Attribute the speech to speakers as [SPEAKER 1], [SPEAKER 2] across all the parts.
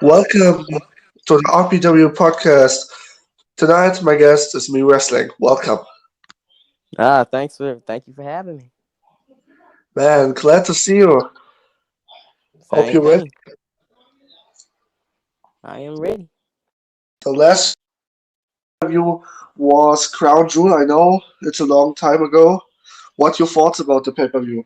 [SPEAKER 1] Welcome to the RPW podcast. Tonight, my guest is me wrestling. Welcome,
[SPEAKER 2] Thank you for having me.
[SPEAKER 1] man. Glad to see you. Hope
[SPEAKER 2] Same
[SPEAKER 1] you're ready.
[SPEAKER 2] thing. I am ready.
[SPEAKER 1] The last review was Crown Jewel. I know it's a long time ago. What your thoughts about the pay-per-view?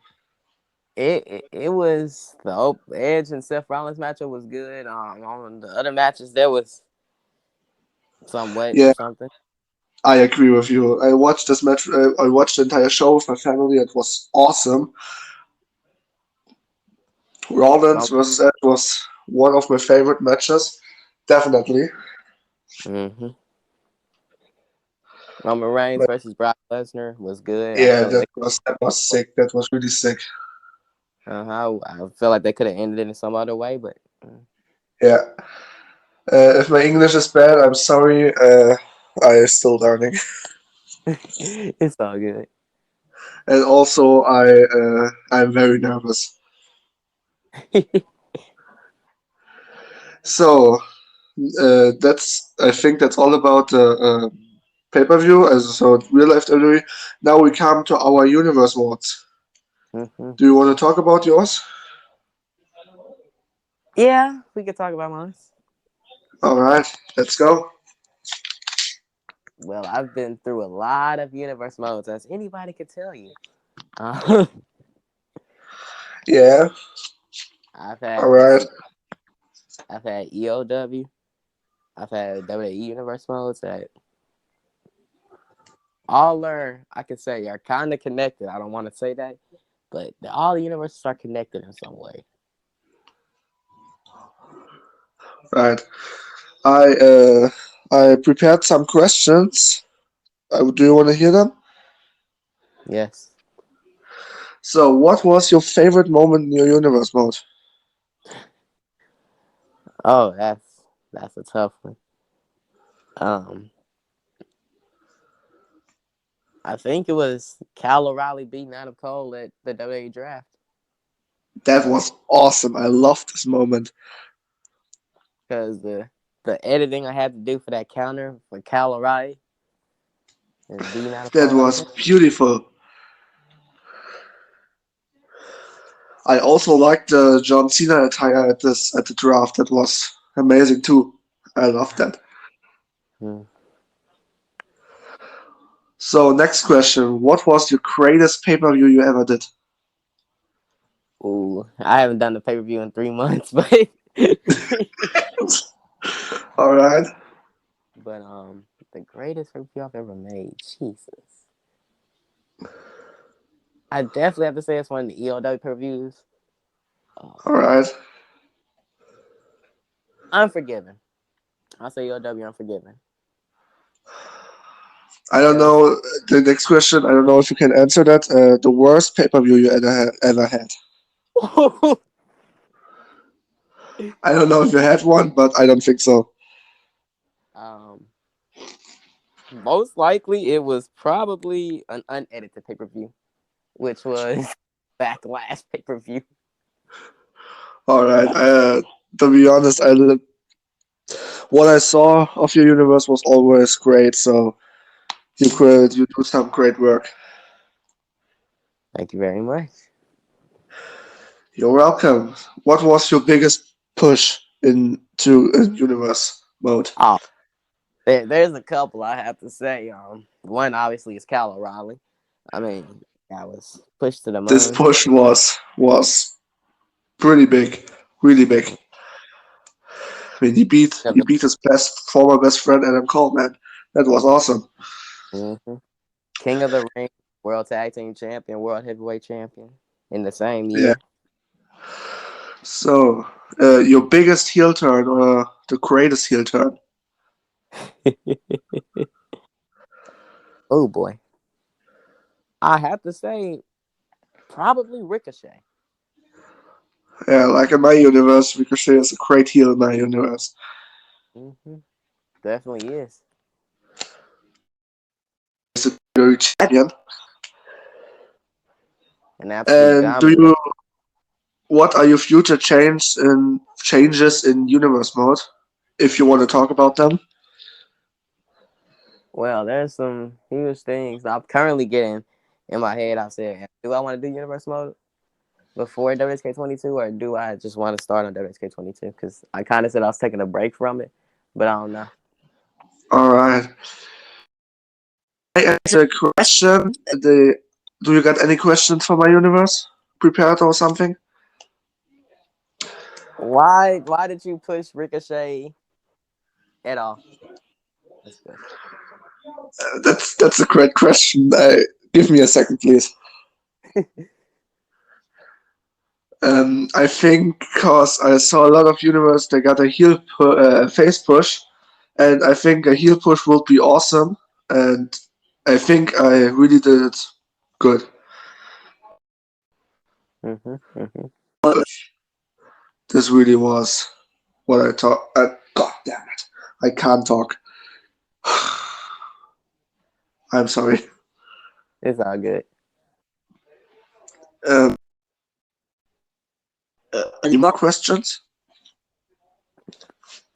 [SPEAKER 2] It was the Edge and Seth Rollins matchup was good. On the other matches there was somewhat
[SPEAKER 1] Yeah,
[SPEAKER 2] something.
[SPEAKER 1] I agree with you. I watched this match. I watched the entire show with my family. It was awesome. Rollins
[SPEAKER 2] Roman,
[SPEAKER 1] versus Edge was one of my favorite matches. Definitely.
[SPEAKER 2] hmm Roman Reigns
[SPEAKER 1] But
[SPEAKER 2] versus Brock Lesnar was good. I
[SPEAKER 1] yeah,
[SPEAKER 2] feel like
[SPEAKER 1] that was sick. That was really sick.
[SPEAKER 2] I feel like they could have ended it in some other way, but
[SPEAKER 1] Yeah. If my English is bad, I'm sorry. I'm still learning,
[SPEAKER 2] it's all good.
[SPEAKER 1] and also I'm very nervous. So that's I think that's all about the pay-per-view. As so real life WWE. Now we come to our universe modes.
[SPEAKER 2] hmm
[SPEAKER 1] Do you want to talk about yours?
[SPEAKER 2] Yeah, we could talk about mine.
[SPEAKER 1] All right, let's go.
[SPEAKER 2] Well, I've been through a lot of universe modes, as anybody could tell you. Uh,
[SPEAKER 1] Yeah.
[SPEAKER 2] I've
[SPEAKER 1] All
[SPEAKER 2] had
[SPEAKER 1] right.
[SPEAKER 2] I've had EOW, I've had WWE Universe modes that all I could say, are kind of connected. I don't want to say that, but all the universes are connected in some way.
[SPEAKER 1] Right. I prepared some questions. Do you want to hear them?
[SPEAKER 2] Yes.
[SPEAKER 1] So, what was your favorite moment in your universe mode?
[SPEAKER 2] Oh, that's a tough one. Um, I think it was Cal O'Reilly beating Adam Cole at the WWE draft
[SPEAKER 1] That was awesome. I loved this moment.
[SPEAKER 2] because the editing I had to do for that counter for Cal O'Reilly and beating Adam
[SPEAKER 1] That
[SPEAKER 2] Cole like
[SPEAKER 1] was
[SPEAKER 2] that.
[SPEAKER 1] beautiful. I also liked the John Cena attire at the draft. That was amazing too. I loved that.
[SPEAKER 2] Hmm.
[SPEAKER 1] So next question: what was your greatest pay-per-view you ever did?
[SPEAKER 2] Ooh, I haven't done the pay per view in 3 months, but
[SPEAKER 1] All right.
[SPEAKER 2] but the greatest pay per view I've ever made. Jesus, I definitely have to say it's one of the EOW pay per views.
[SPEAKER 1] All
[SPEAKER 2] Um,
[SPEAKER 1] right.
[SPEAKER 2] Unforgiven. I'll say EOW Unforgiven
[SPEAKER 1] I don't
[SPEAKER 2] because
[SPEAKER 1] know. The next question. I don't know if you can answer that. The worst pay-per-view you ever had. I don't know if you had one, but I don't think so.
[SPEAKER 2] um, most likely it was probably an unedited pay per view, which was Backlash pay per view.
[SPEAKER 1] All right. To be honest, what I saw of your universe was always great. So you do some great work.
[SPEAKER 2] Thank you very much.
[SPEAKER 1] You're welcome. What was your biggest push into universe mode?
[SPEAKER 2] Oh, there's a couple I have to say. One obviously is Cal O'Reilly. I mean, I was pushed to the
[SPEAKER 1] This
[SPEAKER 2] moon.
[SPEAKER 1] push was pretty big, really big. I mean, he beat his former best friend Adam Cole, man. That was awesome.
[SPEAKER 2] Mm-hmm. King of the Ring, World Tag Team Champion, World Heavyweight Champion in the same
[SPEAKER 1] Yeah.
[SPEAKER 2] year.
[SPEAKER 1] So, your biggest heel turn or the greatest heel turn?
[SPEAKER 2] Oh boy, I have to say probably Ricochet.
[SPEAKER 1] Yeah, like in my universe, Ricochet is a great heel in my universe.
[SPEAKER 2] Mm-hmm. Definitely is.
[SPEAKER 1] He's a WWE champion.
[SPEAKER 2] An absolute
[SPEAKER 1] And do
[SPEAKER 2] dominant.
[SPEAKER 1] you what are your future changes in universe mode? If you want to talk about them.
[SPEAKER 2] Well, there's some huge things I'm currently getting in my head. I said, do I want to do universe mode before WSK22, or do I just want to start on WSK22? Because I kind of said I was taking a break from it, but I don't know.
[SPEAKER 1] All right. I answer a question. Do you got any questions for my universe prepared or something?
[SPEAKER 2] Why did you push Ricochet at all? That's good.
[SPEAKER 1] That's a great question. Give me a second, please. I think because I saw a lot of universe, they got a face push, and I think a heel push would be awesome. And I think I really did it good.
[SPEAKER 2] Mm-hmm.
[SPEAKER 1] This really was what I thought. God damn it! I can't talk. I'm sorry.
[SPEAKER 2] It's all good.
[SPEAKER 1] Um, any more questions?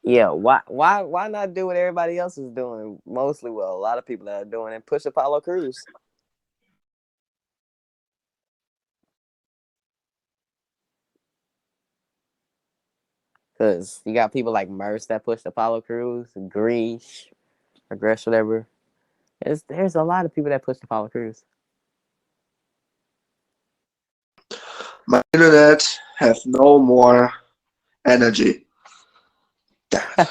[SPEAKER 2] Yeah, why not do what everybody else is doing? Mostly, well, a lot of people that are doing and push Apollo Crews. Because you got people like Merce that pushed Apollo Crews, Grease, or Gresh, whatever. There's a lot of people that pushed Apollo Crews.
[SPEAKER 1] My internet have no more energy. Damn it.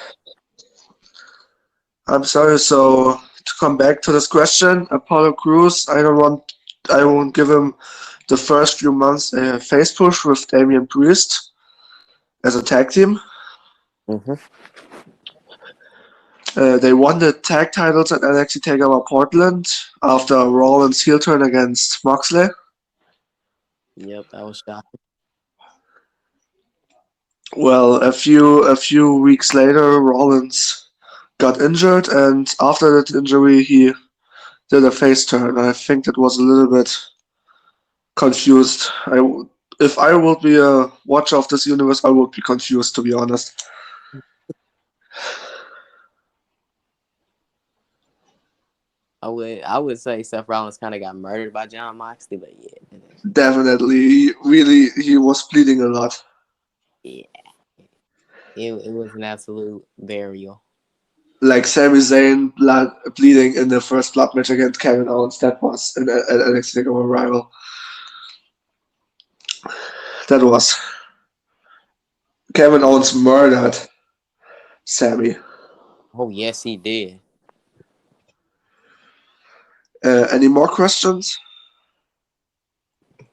[SPEAKER 1] I'm sorry. So to come back to this question, Apollo Crews, I won't give him the first few months a face push with Damian Priest as a tag team.
[SPEAKER 2] Mm-hmm.
[SPEAKER 1] They won the tag titles at NXT Takeover Portland after Rollins' heel turn against Moxley.
[SPEAKER 2] Yep, that was shocking.
[SPEAKER 1] Well, a few weeks later, Rollins got injured, and after that injury, he did a face turn. I think that was a little bit confused. If I would be a watcher of this universe, I would be confused, to be honest.
[SPEAKER 2] I would say Seth Rollins kind of got murdered by John Moxley, but yeah,
[SPEAKER 1] Definitely, he was bleeding a lot.
[SPEAKER 2] yeah, it was an absolute burial.
[SPEAKER 1] Like Sami Zayn bleeding in the first blood match against Kevin Owens. That was an NXT Takeover rival. That was Kevin Owens murdered Sami.
[SPEAKER 2] Oh yes, he did.
[SPEAKER 1] Any more questions?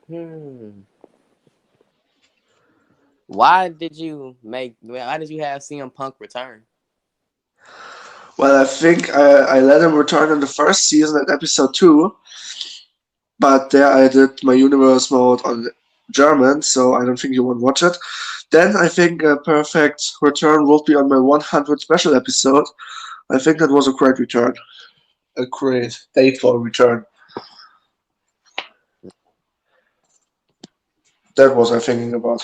[SPEAKER 2] Hmm. Why did you have CM Punk return?
[SPEAKER 1] Well, I think I let him return in the first season at episode 2, but there I did my universe mode on German, so I don't think you won't watch it. Then I think a perfect return will be on my 100 special episode. I think that was a great return, a great date for a return. That was I thinking about.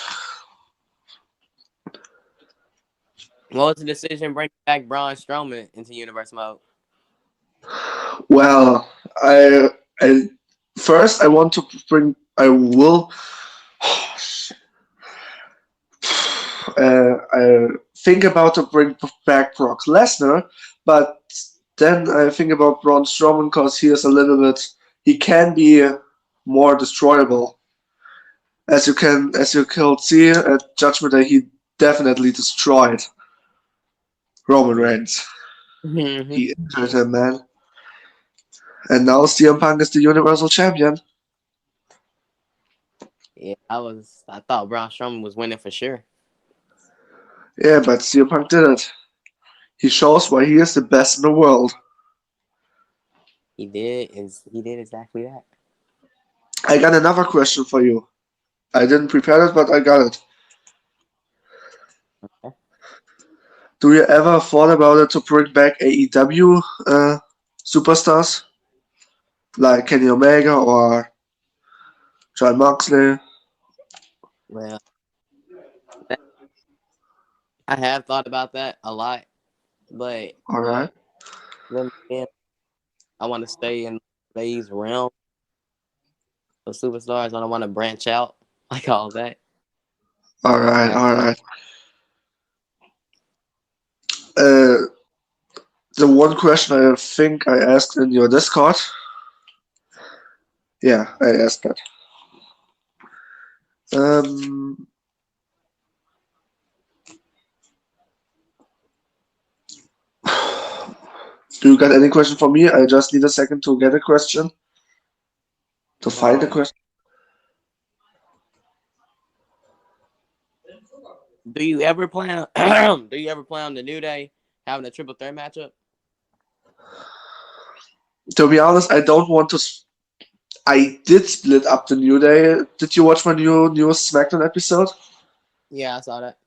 [SPEAKER 2] What was the decision bringing back Braun Strowman into universe mode?
[SPEAKER 1] Well, I first I want to bring. I will. I think about to bring back Brock Lesnar, but then I think about Braun Strowman because he is a little bit. He can be more destroyable. As you could see at Judgment Day, he definitely destroyed Roman Reigns.
[SPEAKER 2] Mm-hmm.
[SPEAKER 1] He injured him, man. And now CM Punk is the Universal Champion.
[SPEAKER 2] Yeah, I thought Braun Strowman was winning for sure.
[SPEAKER 1] Yeah, but CM Punk did it. He shows why he is the best in the world.
[SPEAKER 2] He did exactly that.
[SPEAKER 1] I got another question for you. I didn't prepare it, but I got it.
[SPEAKER 2] Okay.
[SPEAKER 1] Do you ever thought about it to bring back AEW superstars like Kenny Omega or John Moxley?
[SPEAKER 2] Well, I have thought about that a lot, but
[SPEAKER 1] All right.
[SPEAKER 2] then again, I want to stay in today's realm of superstars. I don't want to branch out like all that.
[SPEAKER 1] All right.
[SPEAKER 2] I,
[SPEAKER 1] All right. Uh, the one question I think I asked in your Discord. Yeah, I asked that. Um, do you got any question for me? I just need a second to get a question, to find a
[SPEAKER 2] um,
[SPEAKER 1] question.
[SPEAKER 2] do you ever plan? Do you ever plan on the New Day having a triple threat matchup?
[SPEAKER 1] To be honest, I don't want to. I did split up the New Day. Did you watch my newest SmackDown episode?
[SPEAKER 2] Yeah, I saw that.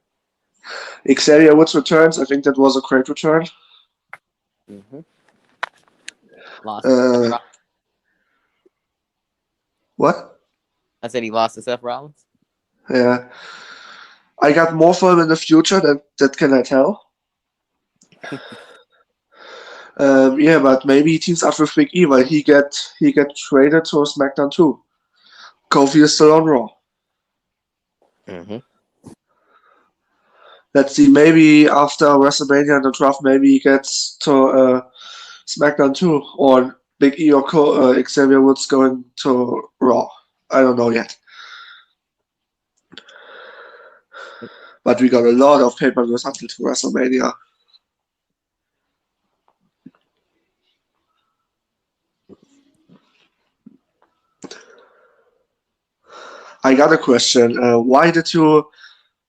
[SPEAKER 1] Xavier Woods returns. I think that was a great return.
[SPEAKER 2] Mm-hmm. Lost.
[SPEAKER 1] Uh, what?
[SPEAKER 2] I said he lost to Seth Rollins.
[SPEAKER 1] Yeah, I got more for him in the future. That can I tell? Yeah, but maybe he teams up with Big E, but he get traded to SmackDown too. Kofi is still on Raw.
[SPEAKER 2] Mm-hmm.
[SPEAKER 1] Let's see. Maybe after WrestleMania and the draft, maybe he gets to SmackDown too, or Big E or Xavier Woods going to Raw. I don't know yet. But we got a lot of pay-per-views until to WrestleMania. I got a question. Why did you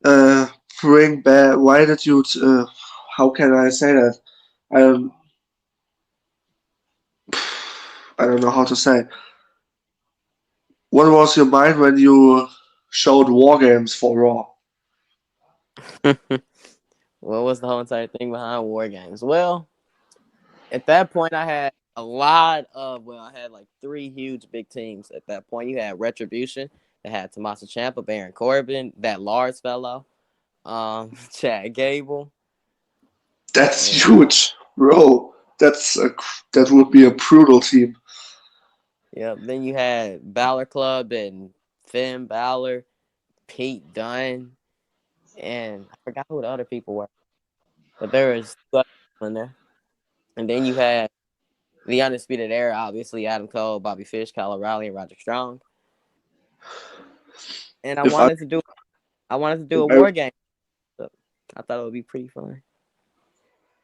[SPEAKER 1] uh, bring back? Why did you? How can I say that? I don't. I don't know how to say. What was your mind when you showed War Games for Raw?
[SPEAKER 2] What was the whole entire thing behind War Games? Well, at that point, I had a lot of. Well, I had like three huge big teams. At that point, you had Retribution. That had Tommaso Ciampa, Baron Corbin, that Lars fellow, Chad Gable,
[SPEAKER 1] That's
[SPEAKER 2] and
[SPEAKER 1] huge, bro. That would be a brutal team.
[SPEAKER 2] yeah. Then you had Balor Club and Finn Balor, Pete Dunne, and I forgot who the other people were, but there was two other people in there. And then you had the Undisputed Era, obviously Adam Cole, Bobby Fish, Kyle O'Reilly, and Roger Strong. And
[SPEAKER 1] If I,
[SPEAKER 2] I wanted to do
[SPEAKER 1] if
[SPEAKER 2] a
[SPEAKER 1] I
[SPEAKER 2] war game. So I thought it would be pretty fun.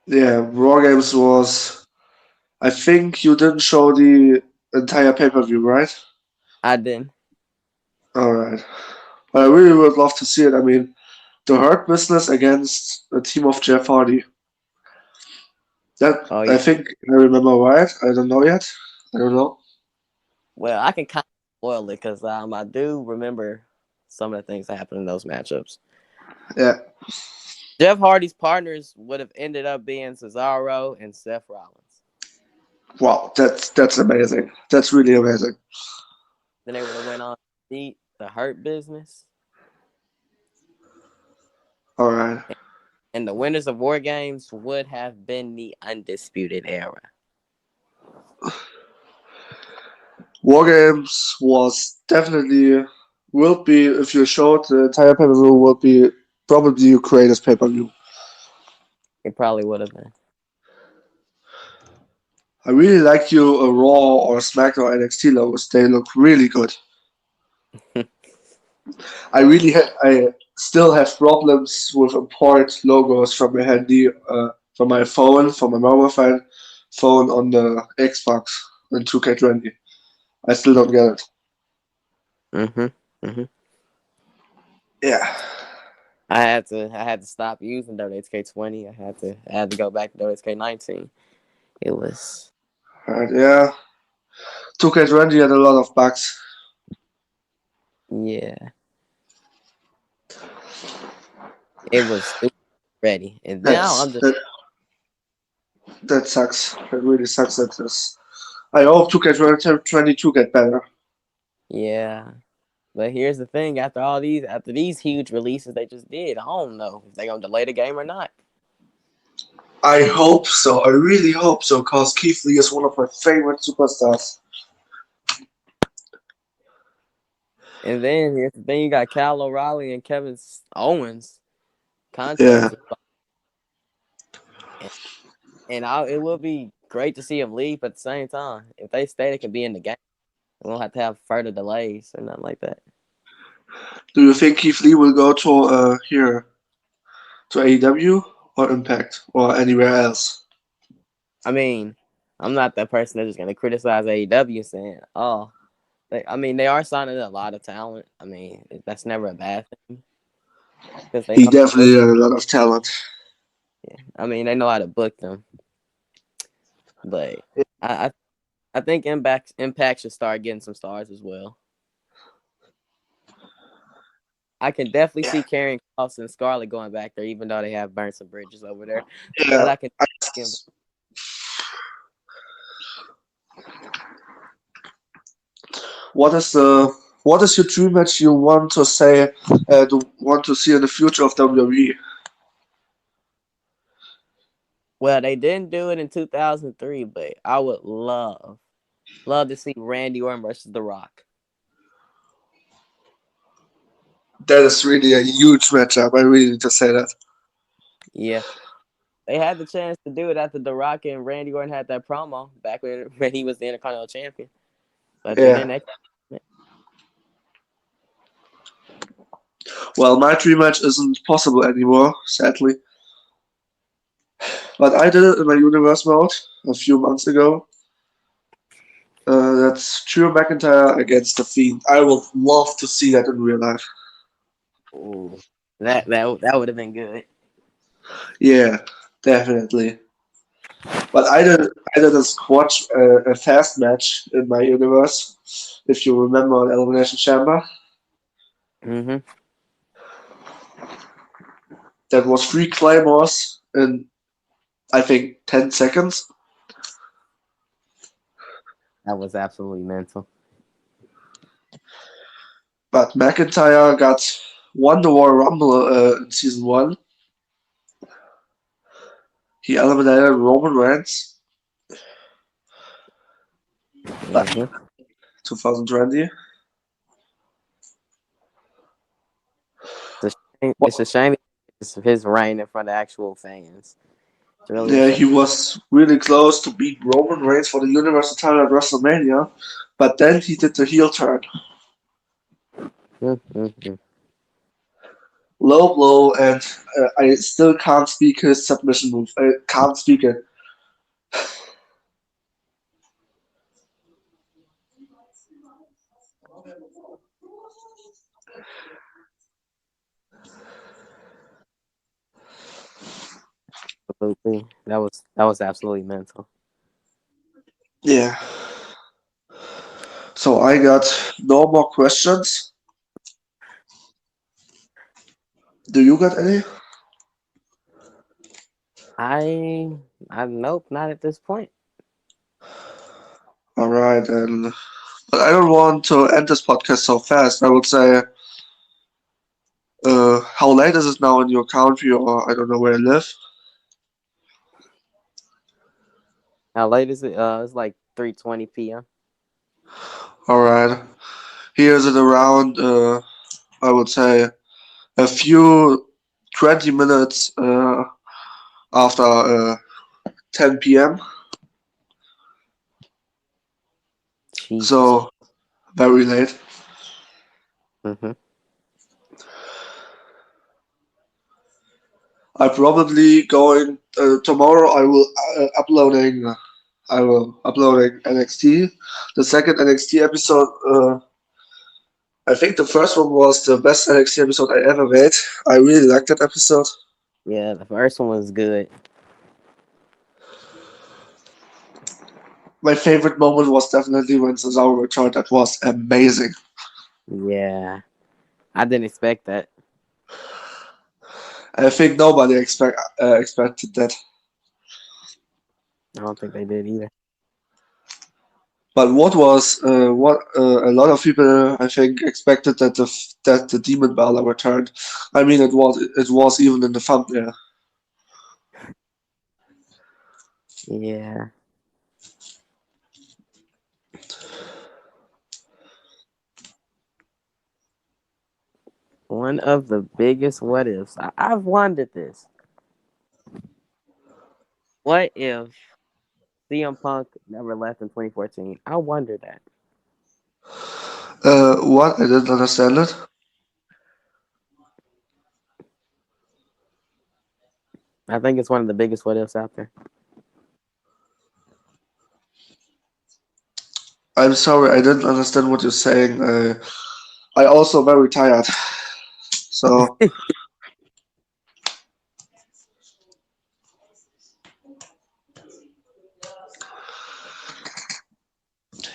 [SPEAKER 1] yeah, War Games was. I think you didn't show the entire pay-per-view, right?
[SPEAKER 2] I didn't.
[SPEAKER 1] All right. But I really would love to see it. I mean, the Hurt Business against a team of Jeff Hardy. That
[SPEAKER 2] Oh
[SPEAKER 1] I
[SPEAKER 2] yeah.
[SPEAKER 1] think I remember right. I don't know yet. I don't know.
[SPEAKER 2] Well, I can kind of spoil it because I do remember some of the things that happened in those matchups.
[SPEAKER 1] Yeah.
[SPEAKER 2] Jeff Hardy's partners would have ended up being Cesaro and Seth Rollins.
[SPEAKER 1] Wow. That's amazing. That's really amazing.
[SPEAKER 2] Then they would have went on to beat the Hurt Business.
[SPEAKER 1] All right.
[SPEAKER 2] And the winners of War Games would have been the Undisputed Era.
[SPEAKER 1] War Games was definitely will be if you showed the entire pay-per-view will be probably your greatest pay-per-view.
[SPEAKER 2] It probably would have been.
[SPEAKER 1] I really like your Raw or SmackDown NXT logos. They look really good. I still have problems with import logos from my handy from my phone, from my mobile phone on the Xbox in 2K20. I still don't get it.
[SPEAKER 2] Mm-hmm. Mm-hmm.
[SPEAKER 1] Yeah.
[SPEAKER 2] I had to stop using WHK20. I had to go back to WHK19. It was
[SPEAKER 1] Right, yeah. 2K20 had a lot of bugs.
[SPEAKER 2] yeah. It was ready. And now
[SPEAKER 1] That's
[SPEAKER 2] I'm just
[SPEAKER 1] that sucks. It really sucks I hope 2K22 get better.
[SPEAKER 2] yeah. But here's the thing: after these huge releases they just did, I don't know if they gonna delay the game or not.
[SPEAKER 1] I hope so. I really hope so, because Keith Lee is one of my favorite superstars.
[SPEAKER 2] And then here's the thing: you got Kyle O'Reilly and Kevin Owens
[SPEAKER 1] Yeah,
[SPEAKER 2] contracts, it will be great to see them leave. But at the same time, if they stay, they can be in the game. We won't have to have further delays or nothing like that.
[SPEAKER 1] do you think Keith Lee will go to here to AEW or Impact or anywhere else?
[SPEAKER 2] I mean, I'm not that person that's just gonna criticize AEW saying, "Oh, they are signing a lot of talent. I mean, that's never a bad thing because they
[SPEAKER 1] He
[SPEAKER 2] know how to book.
[SPEAKER 1] definitely had a lot of talent.
[SPEAKER 2] Yeah. I mean, they know how to book them. But I I, I think Impact should start getting some stars as well. I can definitely
[SPEAKER 1] Yeah,
[SPEAKER 2] see Karrion Kross and Scarlett going back there, even though they have burned some bridges over there. But
[SPEAKER 1] yeah.
[SPEAKER 2] I can see 'em.
[SPEAKER 1] What is the what is your dream match you want to say want to see in the future of WWE?
[SPEAKER 2] Well, they didn't do it in 2003, but I would love to see Randy Orton versus The Rock.
[SPEAKER 1] That is really a huge matchup. I really need to say that.
[SPEAKER 2] Yeah. They had the chance to do it after The Rock and Randy Orton had that promo back when he was the Intercontinental Champion, but they
[SPEAKER 1] Yeah.
[SPEAKER 2] didn't.
[SPEAKER 1] Well, my dream match isn't possible anymore, sadly. But I did it in my universe mode a few months ago. That's Drew McIntyre against the Fiend. I would love to see that in real life.
[SPEAKER 2] Ooh, that would have been good.
[SPEAKER 1] Yeah, definitely. But I did a squash a fast match in my universe. If you remember on Elimination Chamber,
[SPEAKER 2] Hmm.
[SPEAKER 1] that was three claymores in I think 10 seconds.
[SPEAKER 2] That was absolutely mental.
[SPEAKER 1] But McIntyre won the Royal Rumble in season one. He eliminated Roman Reigns back
[SPEAKER 2] Hmm.
[SPEAKER 1] 2020.
[SPEAKER 2] It's a shame it's his reign in front of actual fans. It's really a
[SPEAKER 1] Yeah,
[SPEAKER 2] shame.
[SPEAKER 1] he was really close to beat Roman Reigns for the Universal title at WrestleMania, but then he did the heel turn.
[SPEAKER 2] Mm-hmm.
[SPEAKER 1] Low blow, and I still can't speak his submission move. I can't speak it.
[SPEAKER 2] Absolutely. That was absolutely mental.
[SPEAKER 1] Yeah. So I got no more questions. Do you got any?
[SPEAKER 2] I I nope, not at this point.
[SPEAKER 1] All right, and but I don't want to end this podcast so fast. I would say, how late is it now in your country, or I don't know where you live?
[SPEAKER 2] How late is it? It's like 3:20 p.m.
[SPEAKER 1] All right, here is it around. I would say a few 20 minutes after 10 p.m.
[SPEAKER 2] Jesus.
[SPEAKER 1] So very late.
[SPEAKER 2] Mm-hmm.
[SPEAKER 1] I probably going tomorrow. I will uploading NXT. The second NXT episode. I think the first one was the best NXT episode I ever made. I really liked that episode.
[SPEAKER 2] Yeah, the first one was good.
[SPEAKER 1] My favorite moment was definitely when Cesaro returned. That was amazing.
[SPEAKER 2] Yeah, I didn't expect that.
[SPEAKER 1] I think nobody expected that.
[SPEAKER 2] I don't think they did either.
[SPEAKER 1] But what a lot of people I think expected that the Demon Balor returned. I mean, it was even in the thumbnail.
[SPEAKER 2] Yeah. One of the biggest what ifs. I've wondered this. What if CM Punk never left in 2014? I wonder that.
[SPEAKER 1] What? I didn't understand it.
[SPEAKER 2] I think it's one of the biggest what ifs out there.
[SPEAKER 1] I'm sorry, I didn't understand what you're saying. I also very tired. So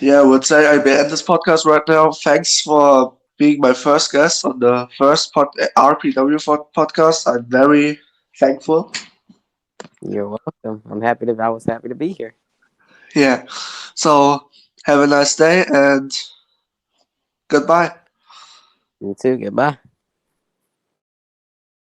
[SPEAKER 1] yeah, I would say I end this podcast right now. Thanks for being my first guest on the first RPW podcast. I'm very thankful.
[SPEAKER 2] You're welcome. I was happy to be here.
[SPEAKER 1] Yeah. So have a nice day and goodbye.
[SPEAKER 2] You too. Goodbye.